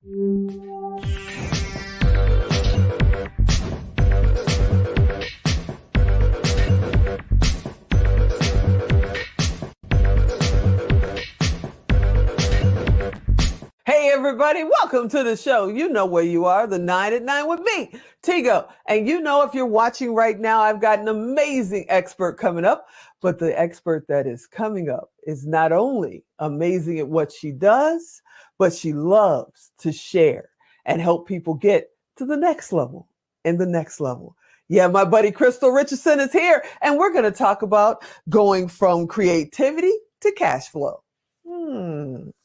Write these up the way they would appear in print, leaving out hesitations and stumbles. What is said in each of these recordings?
Hey everybody, welcome to the show. You know where you are, the 9 at 9 with me, Tigo. And you know, if you're watching right now, I've got an amazing expert coming up, but the expert that is coming up is not only amazing at what she does, but she loves to share and help people get to the next level and the next level. Yeah, my buddy Krystelle Richardson is here, and we're going to talk about going from creativity to cash flow.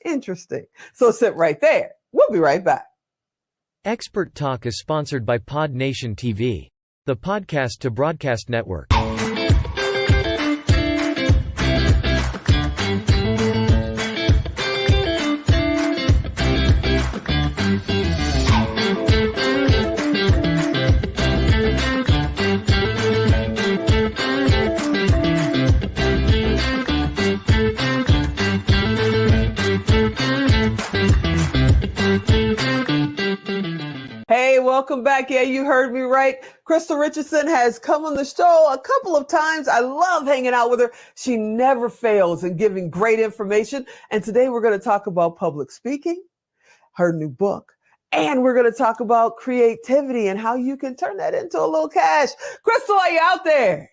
Interesting. So sit right there. We'll be right back. Expert Talk is sponsored by Pod Nation TV, the podcast to broadcast network. Hey, welcome back. Yeah, you heard me right. Krystelle Richardson has come on the show a couple of times. I love hanging out with her. She never fails in giving great information. And today we're going to talk about public speaking, her new book, and we're going to talk about creativity and how you can turn that into a little cash. Krystelle, are you out there?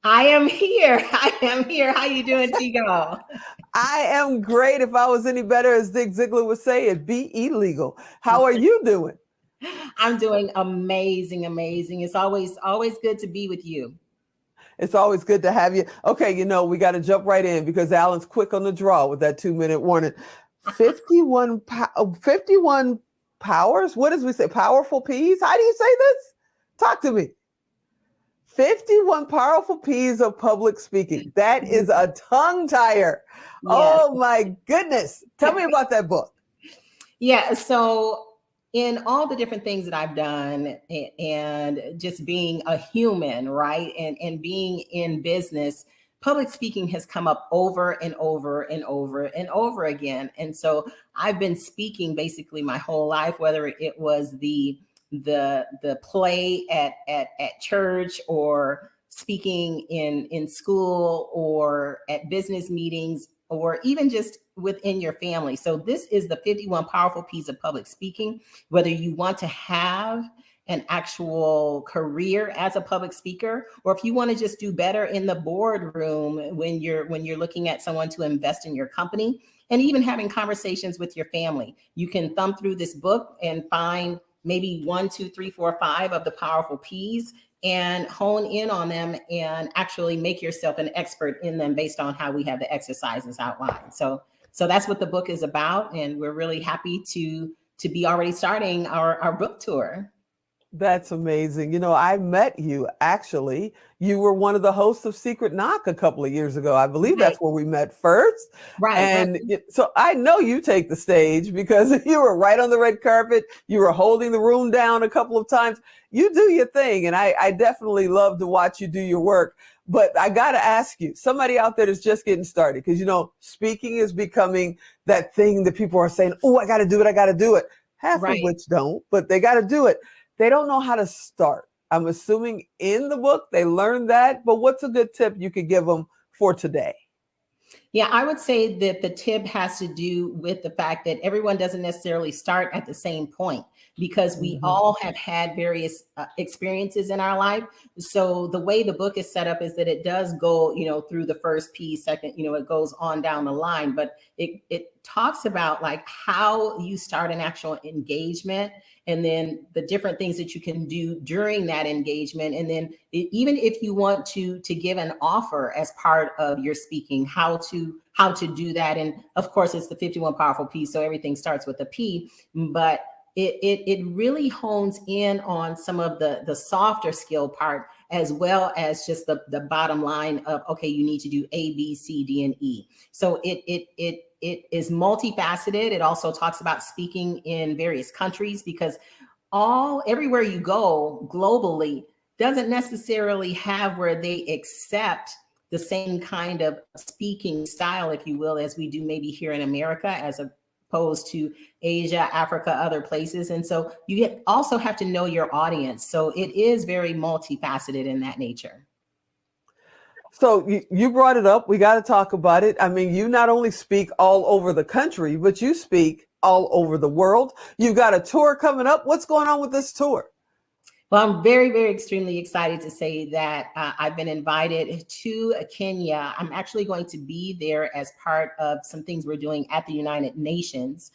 I am here. How you doing, Tigo? I am great. If I was any better, as Zig Ziglar would say, it'd be illegal. How are you doing? I'm doing amazing. It's always good to be with you. It's always good to have you. Okay, you know, we got to jump right in because Alan's quick on the draw with that 2-minute warning. 51 powers? What does we say? Powerful P's? How do you say this? Talk to me. 51 powerful P's of public speaking. That is a tongue tire. Yes. Oh my goodness. Tell me about that book. Yeah, so in all the different things that I've done and just being a human, right? And being in business, public speaking has come up over and over and over and over again. And so I've been speaking basically my whole life, whether it was the play at church or speaking in school or at business meetings or even just within your family. So this is the 51 powerful P's of public speaking, whether you want to have an actual career as a public speaker, or if you want to just do better in the boardroom when you're looking at someone to invest in your company, and even having conversations with your family. You can thumb through this book and find maybe 1, 2, 3, 4, 5 of the powerful P's and hone in on them and actually make yourself an expert in them based on how we have the exercises outlined. So that's what the book is about. And we're really happy to be already starting our book tour. That's amazing. You know, I met you actually. You were one of the hosts of Secret Knock a couple of years ago. I believe that's where we met first. Right. And so I know you take the stage because you were right on the red carpet. You were holding the room down a couple of times. You do your thing. And I definitely love to watch you do your work. But I got to ask you, somebody out there that's just getting started, because, you know, speaking is becoming that thing that people are saying, oh, I got to do it. I got to do it. Half of which don't, but they got to do it. They don't know how to start. I'm assuming in the book they learned that, but what's a good tip you could give them for today? Yeah, I would say that the tip has to do with the fact that everyone doesn't necessarily start at the same point, because we all have had various experiences in our life. So the way the book is set up is that it does go, you know, through the first P, second, you know, it goes on down the line, but it talks about like how you start an actual engagement, and then the different things that you can do during that engagement. And then even if you want to give an offer as part of your speaking, how to do that. And of course, it's the 51 powerful P's. So everything starts with a P, but it really hones in on some of the softer skill part, as well as just the bottom line of, okay, you need to do A, B, C, D, and E. So it is multifaceted. It also talks about speaking in various countries, because everywhere you go globally doesn't necessarily have where they accept the same kind of speaking style, if you will, as we do maybe here in America, as opposed to Asia, Africa, other places. And so also have to know your audience. So it is very multifaceted in that nature. So you brought it up. We got to talk about it. I mean, you not only speak all over the country, but you speak all over the world. You've got a tour coming up. What's going on with this tour? Well, I'm very, very extremely excited to say that I've been invited to Kenya. I'm actually going to be there as part of some things we're doing at the United Nations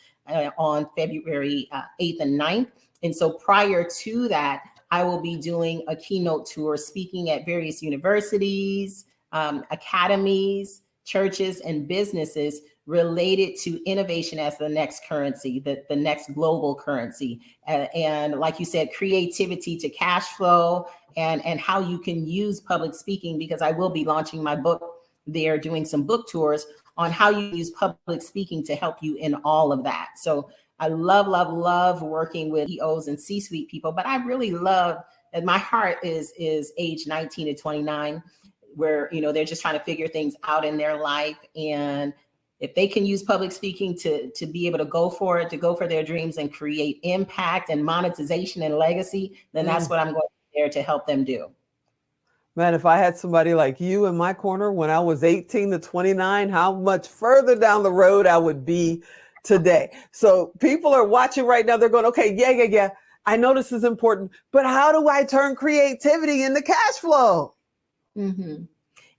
on February 8th and 9th. And so prior to that, I will be doing a keynote tour, speaking at various universities, academies, churches, and businesses related to innovation as the next currency, the next global currency. And like you said, creativity to cash flow, and how you can use public speaking, because I will be launching my book there, doing some book tours on how you use public speaking to help you in all of that. So I love working with CEOs and C-suite people, but I really love, and my heart is age 19 to 29, where, you know, they're just trying to figure things out in their life. And if they can use public speaking to be able to go for it, to go for their dreams and create impact and monetization and legacy, then that's what I'm going to be there to help them do. Man, if I had somebody like you in my corner when I was 18 to 29, how much further down the road I would be today. So people are watching right now. They're going, okay, yeah. I know this is important, but how do I turn creativity into cash flow? Mm-hmm.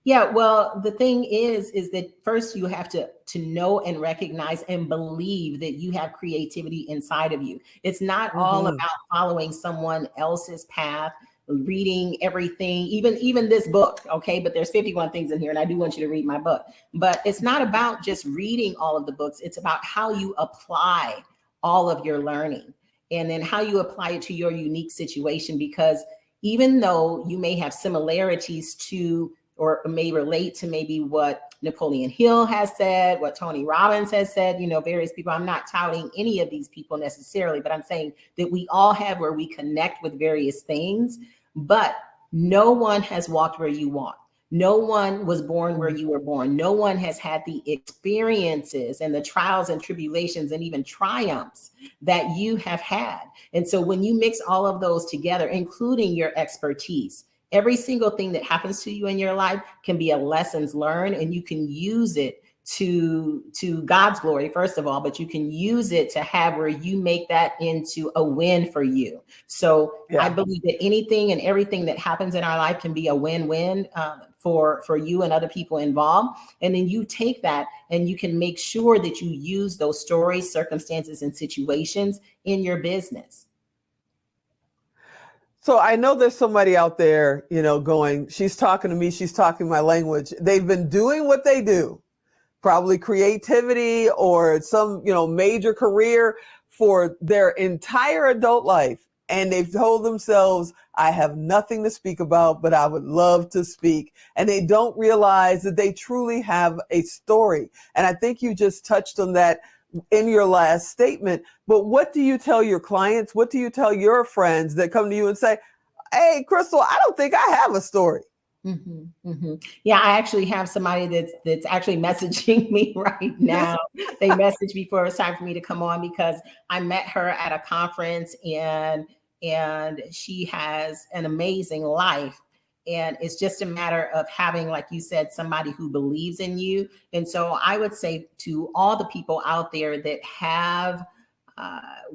Yeah, well, the thing is that first you have to know and recognize and believe that you have creativity inside of you. It's not all about following someone else's path, reading everything, even this book, okay? But there's 51 things in here, and I do want you to read my book. But it's not about just reading all of the books. It's about how you apply all of your learning, and then how you apply it to your unique situation. Because even though you may have similarities to, or may relate to maybe what Napoleon Hill has said, what Tony Robbins has said, you know, various people. I'm not touting any of these people necessarily, but I'm saying that we all have where we connect with various things, but no one has walked where you walk. No one was born where you were born. No one has had the experiences and the trials and tribulations and even triumphs that you have had. And so when you mix all of those together, including your expertise, every single thing that happens to you in your life can be a lessons learned, and you can use it to God's glory, first of all, but you can use it to have where you make that into a win for you. So I believe that anything and everything that happens in our life can be a win-win for you and other people involved. And then you take that and you can make sure that you use those stories, circumstances, and situations in your business. So I know there's somebody out there, you know, going, she's talking to me, she's talking my language. They've been doing what they do, probably creativity or some, you know, major career for their entire adult life. And they've told themselves, I have nothing to speak about, but I would love to speak. And they don't realize that they truly have a story. And I think you just touched on that in your last statement. But what do you tell your clients? What do you tell your friends that come to you and say, hey, Krystelle, I don't think I have a story? Yeah, I actually have somebody that's actually messaging me right now. They messaged me before it was time for me to come on, because I met her at a conference, and she has an amazing life. And it's just a matter of having, like you said, somebody who believes in you. And so I would say to all the people out there that have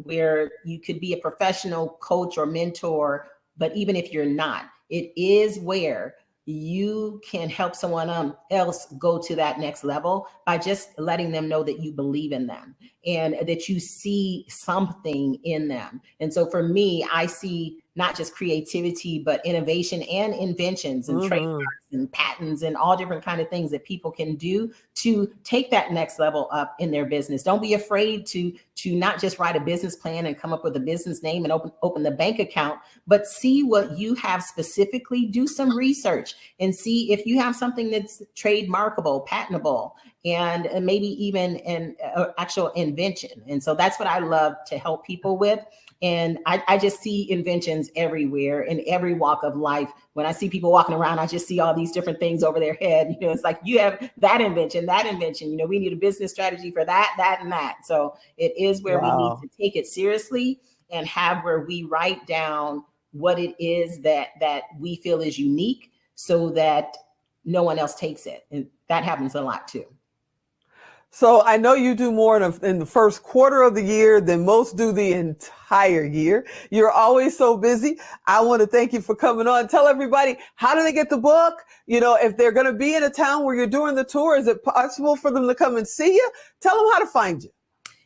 where you could be a professional coach or mentor, but even if you're not, it is where you can help someone else go to that next level by just letting them know that you believe in them and that you see something in them. And so for me, I see not just creativity, but innovation and inventions and trademarks and patents and all different kind of things that people can do to take that next level up in their business. Don't be afraid to not just write a business plan and come up with a business name and open the bank account, but see what you have specifically, do some research and see if you have something that's trademarkable, patentable, and maybe even an actual invention. And so that's what I love to help people with. And I just see inventions inventions everywhere in every walk of life. When I see people walking around, I just see all these different things over their head. You know, it's like, you have that invention, you know, we need a business strategy for that, and that. So it is where we need to take it seriously and have where we write down what it is that we feel is unique so that no one else takes it. And that happens a lot too. So I know you do more in the first quarter of the year than most do the entire year. You're always so busy. I want to thank you for coming on. Tell everybody, how do they get the book? You know, if they're going to be in a town where you're doing the tour, is it possible for them to come and see you? Tell them how to find you.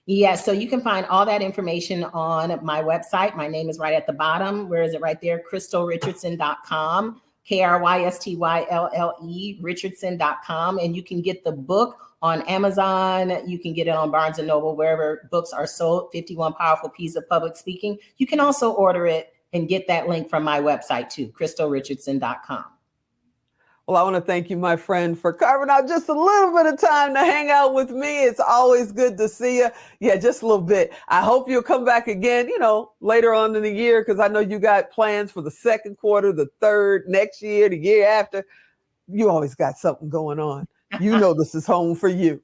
Yes, so you can find all that information on my website. My name is right at the bottom. Where is it? Right there, KrystleRichardson.com, KRYSTYLLE, Richardson.com. And you can get the book on Amazon. You can get it on Barnes & Noble, wherever books are sold, 51 Powerful P's of Public Speaking. You can also order it and get that link from my website too, KrystleRichardson.com. Well, I want to thank you, my friend, for carving out just a little bit of time to hang out with me. It's always good to see you. Yeah, just a little bit. I hope you'll come back again, you know, later on in the year, because I know you got plans for the second quarter, the third, next year, the year after. You always got something going on. You know this is home for you.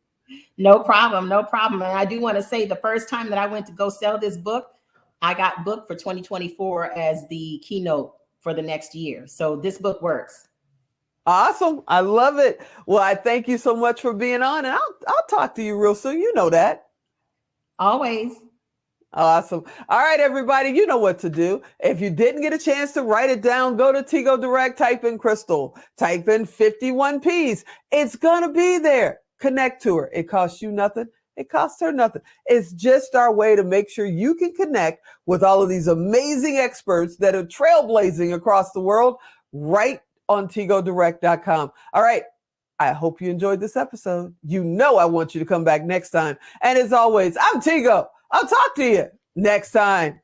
No problem, no problem. And I do want to say the first time that I went to go sell this book, I got booked for 2024 as the keynote for the next year. So this book works. Awesome. I love it. Well, I thank you so much for being on, and I'll talk to you real soon. You know that. Always. Awesome. All right, everybody, you know what to do. If you didn't get a chance to write it down, go to Tigo Direct, type in Krystelle, type in 51 P's. It's going to be there. Connect to her. It costs you nothing. It costs her nothing. It's just our way to make sure you can connect with all of these amazing experts that are trailblazing across the world right on TigoDirect.com. All right. I hope you enjoyed this episode. You know I want you to come back next time. And as always, I'm Tigo. I'll talk to you next time.